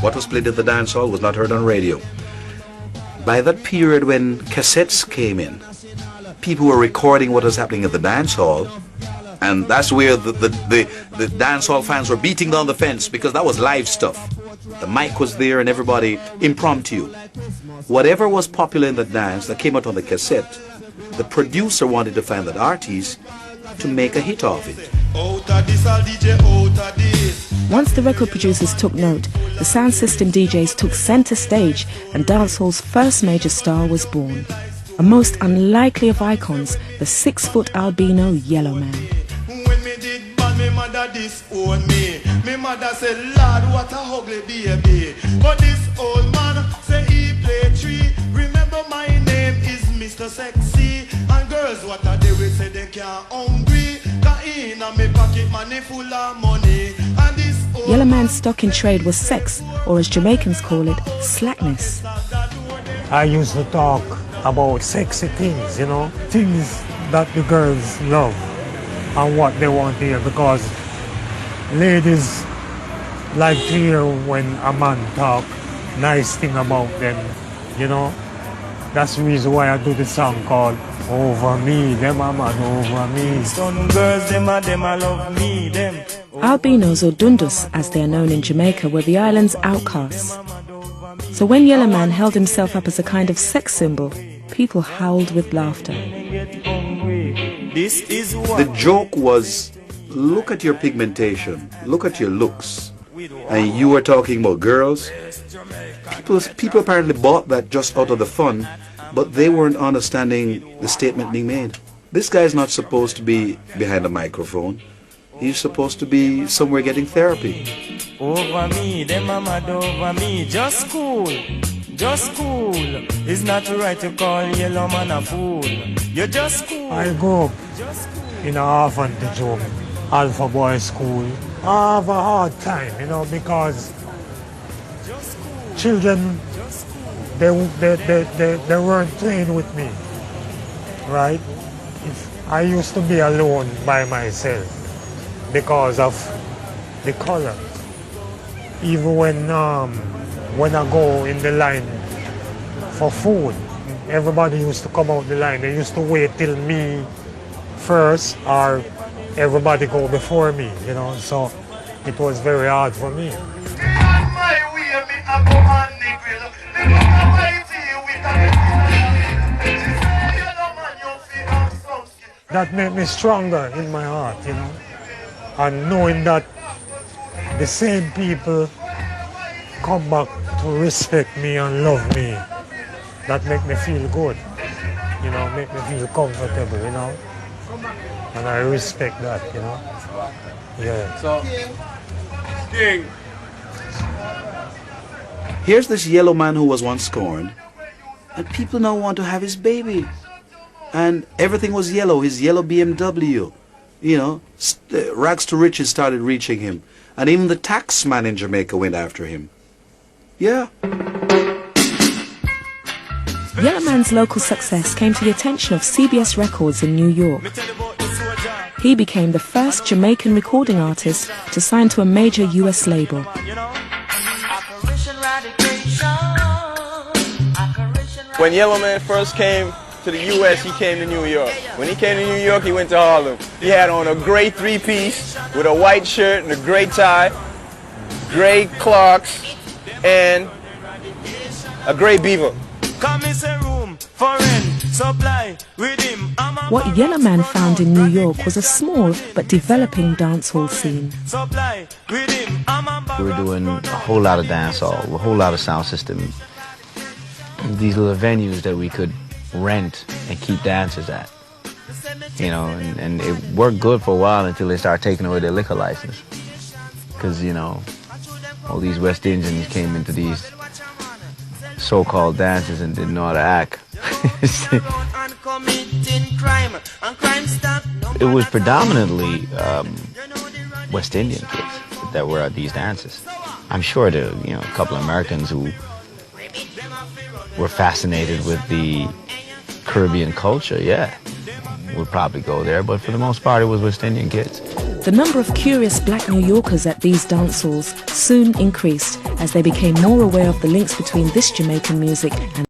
What was played at the dance hall was not heard on radio. By that period when cassettes came in, people were recording what was happening at the dance hall, and that's where the dance hall fans were beating down the fence, because that was live stuff. The mic was there and everybody impromptu. Whatever was popular in the dance that came out on the cassette, the producer wanted to find that artist to make a hit of it. Once the record producers took note, the sound system DJs took center stage and dancehall's first major star was born. A most unlikely of icons, the 6-foot albino Yellowman. When me did bad, me mother disown me. Me mother said, Lord, what a ugly baby. But this old man say he play tree. Remember my name is Mr. Sexy. And girls, what are they will say they can't hungry. Cause in a me pocket money full of money. And this Yellowman's stock in trade was sex, or as Jamaicans call it, slackness. I used to talk about sexy things, you know, things that the girls love and what they want to hear, because ladies like to hear when a man talk nice thing about them, you know. That's the reason why I do the song called Over Me, them a man over me. Some girls, them a love me, them. Albinos, or Dundus as they are known in Jamaica, were the island's outcasts. So when Yellowman held himself up as a kind of sex symbol, people howled with laughter. The joke was, look at your pigmentation, look at your looks, and you were talking about girls. People apparently bought that just out of the fun, but they weren't understanding the statement being made. This guy's not supposed to be behind a microphone. He's supposed to be somewhere getting therapy. Over me, them a mad over me. Just cool, just cool. It's not right to call Yellowman a fool. You're just cool. I grew up in an orphanage home, Alpha Boy School. I have a hard time, you know, because children, they weren't playing with me, right? I used to be alone by myself because of the color. Even when I go in the line for food, everybody used to come out the line. They used to wait till me first, or everybody go before me, you know, so it was very hard for me. That made me stronger in my heart, you know, and knowing that the same people come back to respect me and love me, that make me feel good, you know, make me feel comfortable, you know, and I respect that, you know, yeah. So, King. Here's this yellow man who was once scorned, and people now want to have his baby. And everything was yellow, his yellow BMW. You know, rags to riches started reaching him. And even the tax man in Jamaica went after him. Yeah. Yellowman's local success came to the attention of CBS Records in New York. He became the first Jamaican recording artist to sign to a major US label. When Yellowman first came to the U.S., he came to New York. When he came to New York, he went to Harlem. He had on a gray three-piece with a white shirt and a gray tie, gray Clarks, and a gray beaver. What Yellowman found in New York was a small but developing dancehall scene. We were doing a whole lot of dancehall, a whole lot of sound system. These little venues that we could rent and keep dancers at, you know, and it worked good for a while until they started taking away their liquor license, because, you know, all these West Indians came into these so-called dances and didn't know how to act. It was predominantly West Indian kids that were at these dances. I'm sure there were, you know, a couple of Americans who were fascinated with the Caribbean culture, yeah, would probably go there, but for the most part it was West Indian kids. The number of curious black New Yorkers at these dance halls soon increased as they became more aware of the links between this Jamaican music and